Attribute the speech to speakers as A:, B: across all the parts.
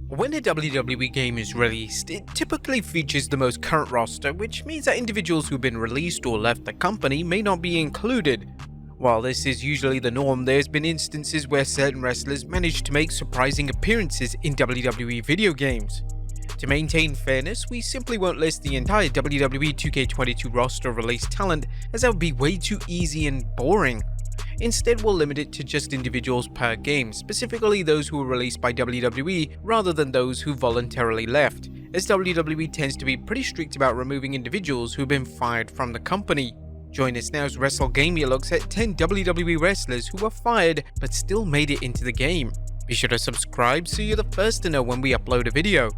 A: When a WWE game is released, it typically features the most current roster, which means that individuals who've been released or left the company may not be included. While this is usually the norm, there's been instances where certain wrestlers managed to make surprising appearances in WWE video games. To maintain fairness, we simply won't list the entire WWE 2K22 roster of released talent, as that would be way too easy and boring. Instead, we'll limit it to just individuals per game, specifically those who were released by WWE rather than those who voluntarily left, as WWE tends to be pretty strict about removing individuals who've been fired from the company. Join us now as WrestleGamia looks at 10 WWE wrestlers who were fired but still made it into the game. Be sure to subscribe so you're the first to know when we upload a video.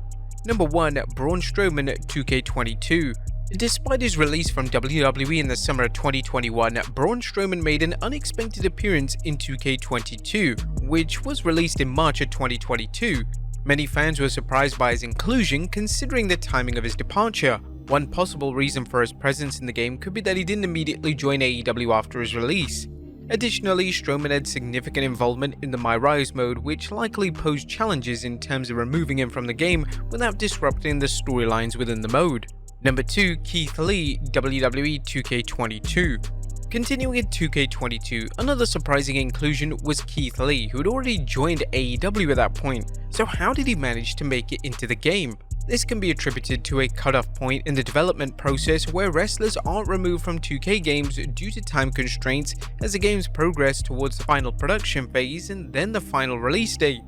A: Number 1. Braun Strowman 2K22. Despite his release from WWE in the summer of 2021, Braun Strowman made an unexpected appearance in 2K22, which was released in March of 2022. Many fans were surprised by his inclusion considering the timing of his departure. One possible reason for his presence in the game could be that he didn't immediately join AEW after his release. Additionally, Strowman had significant involvement in the My Rise mode, which likely posed challenges in terms of removing him from the game without disrupting the storylines within the mode. Number 2. Keith Lee, WWE 2K22. Continuing in 2K22, another surprising inclusion was Keith Lee, who had already joined AEW at that point, so how did he manage to make it into the game? This can be attributed to a cutoff point in the development process where wrestlers aren't removed from 2K games due to time constraints as the games progress towards the final production phase and then the final release date.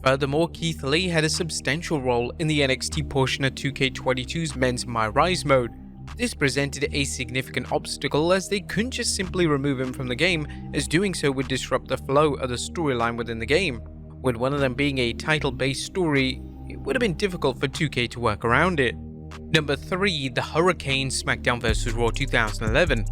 A: Furthermore, Keith Lee had a substantial role in the NXT portion of 2K22's men's My Rise mode. This presented a significant obstacle as they couldn't just simply remove him from the game, as doing so would disrupt the flow of the storyline within the game. With one of them being a title-based story, it would have been difficult for 2K to work around it. Number 3. The Hurricane SmackDown vs Raw 2011.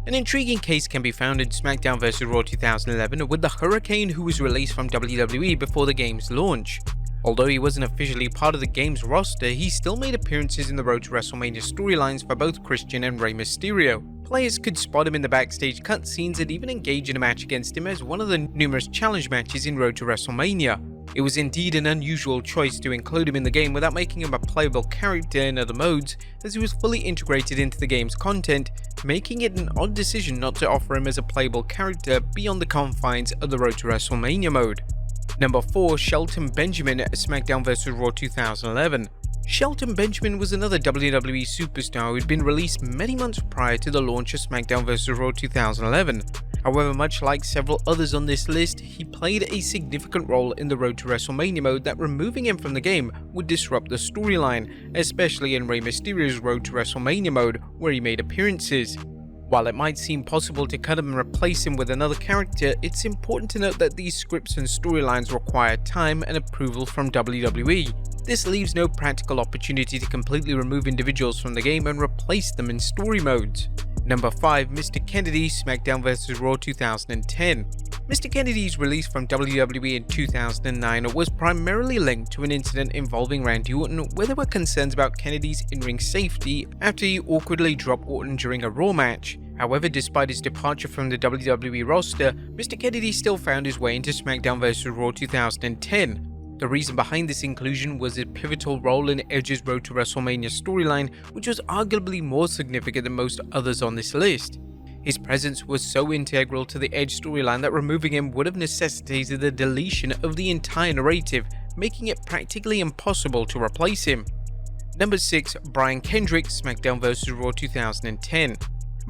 A: An intriguing case can be found in SmackDown vs Raw 2011 with the Hurricane, who was released from WWE before the game's launch. Although he wasn't officially part of the game's roster, he still made appearances in the Road to WrestleMania storylines for both Christian and Rey Mysterio. Players could spot him in the backstage cutscenes and even engage in a match against him as one of the numerous challenge matches in Road to WrestleMania. It was indeed an unusual choice to include him in the game without making him a playable character in other modes, as he was fully integrated into the game's content, making it an odd decision not to offer him as a playable character beyond the confines of the Road to WrestleMania mode. Number 4. Shelton Benjamin, SmackDown vs Raw 2011. Shelton Benjamin was another WWE superstar who had been released many months prior to the launch of SmackDown vs Raw 2011. However, much like several others on this list, he played a significant role in the Road to WrestleMania mode that removing him from the game would disrupt the storyline, especially in Rey Mysterio's Road to WrestleMania mode, where he made appearances. While it might seem possible to cut him and replace him with another character, it's important to note that these scripts and storylines require time and approval from WWE. This leaves no practical opportunity to completely remove individuals from the game and replace them in story modes. Number 5. Mr. Kennedy, SmackDown vs Raw 2010. Mr. Kennedy's release from WWE in 2009 was primarily linked to an incident involving Randy Orton where there were concerns about Kennedy's in-ring safety after he awkwardly dropped Orton during a Raw match. However, despite his departure from the WWE roster, Mr. Kennedy still found his way into SmackDown vs Raw 2010. The reason behind this inclusion was his pivotal role in Edge's Road to WrestleMania storyline, which was arguably more significant than most others on this list. His presence was so integral to the Edge storyline that removing him would have necessitated the deletion of the entire narrative, making it practically impossible to replace him. Number 6. Brian Kendrick, SmackDown vs Raw 2010.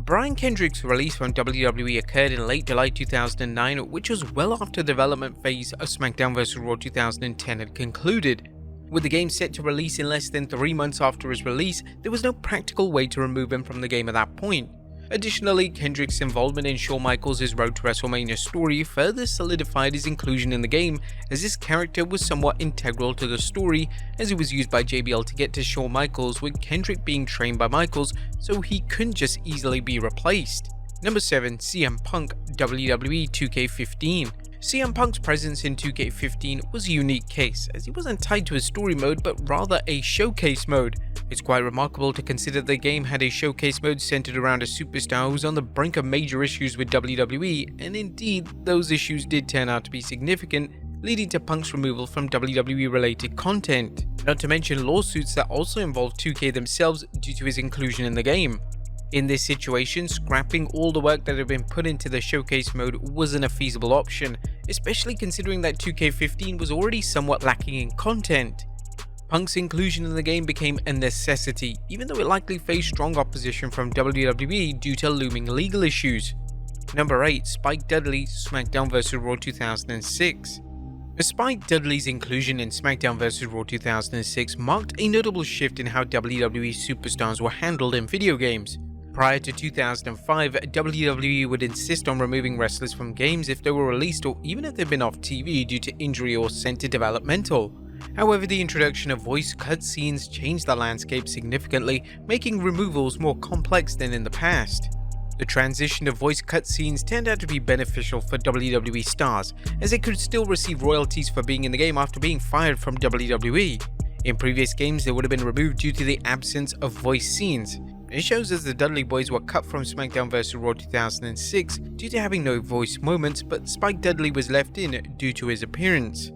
A: Brian Kendrick's release from WWE occurred in late July 2009, which was well after the development phase of SmackDown vs Raw 2010 had concluded. With the game set to release in less than 3 months after his release, there was no practical way to remove him from the game at that point. Additionally, Kendrick's involvement in Shawn Michaels' Road to WrestleMania story further solidified his inclusion in the game, as this character was somewhat integral to the story, as it was used by JBL to get to Shawn Michaels, with Kendrick being trained by Michaels, so he couldn't just easily be replaced. Number 7. CM Punk, WWE 2K15. CM Punk's presence in 2K15 was a unique case, as he wasn't tied to a story mode but rather a showcase mode. It's quite remarkable to consider the game had a showcase mode centered around a superstar who was on the brink of major issues with WWE, and indeed, those issues did turn out to be significant, leading to Punk's removal from WWE related content, not to mention lawsuits that also involve 2K themselves due to his inclusion in the game. In this situation, scrapping all the work that had been put into the showcase mode wasn't a feasible option, especially considering that 2K15 was already somewhat lacking in content. Punk's inclusion in the game became a necessity, even though it likely faced strong opposition from WWE due to looming legal issues. Number 8. Spike Dudley, SmackDown vs. Raw 2006. Spike Dudley's inclusion in SmackDown vs. Raw 2006 marked a notable shift in how WWE superstars were handled in video games. Prior to 2005, WWE would insist on removing wrestlers from games if they were released or even if they'd been off TV due to injury or sent to developmental. However, the introduction of voice cutscenes changed the landscape significantly, making removals more complex than in the past. The transition to voice cutscenes turned out to be beneficial for WWE stars, as they could still receive royalties for being in the game after being fired from WWE. In previous games, they would have been removed due to the absence of voice scenes. It shows as the Dudley boys were cut from SmackDown vs. Raw 2006 due to having no voice moments, but Spike Dudley was left in due to his appearance.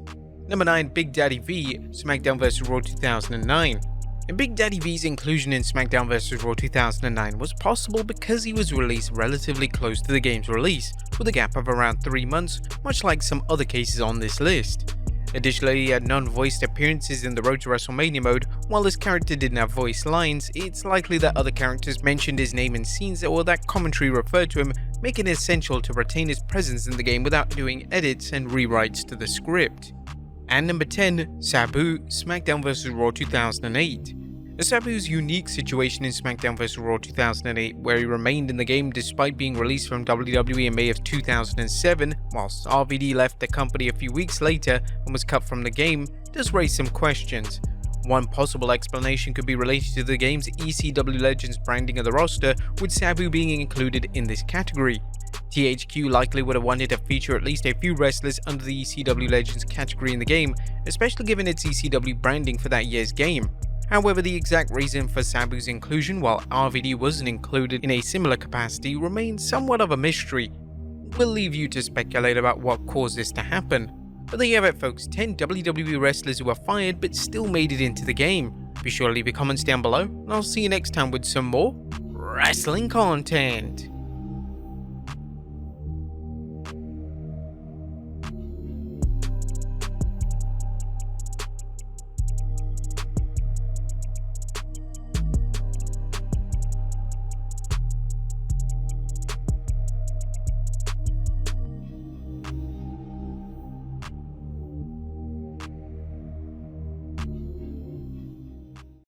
A: Number 9. Big Daddy V, SmackDown vs. Raw 2009. And Big Daddy V's inclusion in SmackDown vs. Raw 2009 was possible because he was released relatively close to the game's release, with a gap of around 3 months, much like some other cases on this list. Additionally, he had non-voiced appearances in the Road to WrestleMania mode. While this character didn't have voice lines, it's likely that other characters mentioned his name in scenes or that commentary referred to him, making it essential to retain his presence in the game without doing edits and rewrites to the script. And number 10. Sabu, SmackDown vs. Raw 2008. Sabu's unique situation in SmackDown vs. Raw 2008, where he remained in the game despite being released from WWE in May of 2007, whilst RVD left the company a few weeks later and was cut from the game, does raise some questions. One possible explanation could be related to the game's ECW Legends branding of the roster, with Sabu being included in this category. THQ likely would have wanted to feature at least a few wrestlers under the ECW Legends category in the game, especially given its ECW branding for that year's game. However, the exact reason for Sabu's inclusion while RVD wasn't included in a similar capacity remains somewhat of a mystery. We'll leave you to speculate about what caused this to happen. But there you have it folks, 10 WWE wrestlers who were fired but still made it into the game. Be sure to leave your comments down below, and I'll see you next time with some more wrestling content.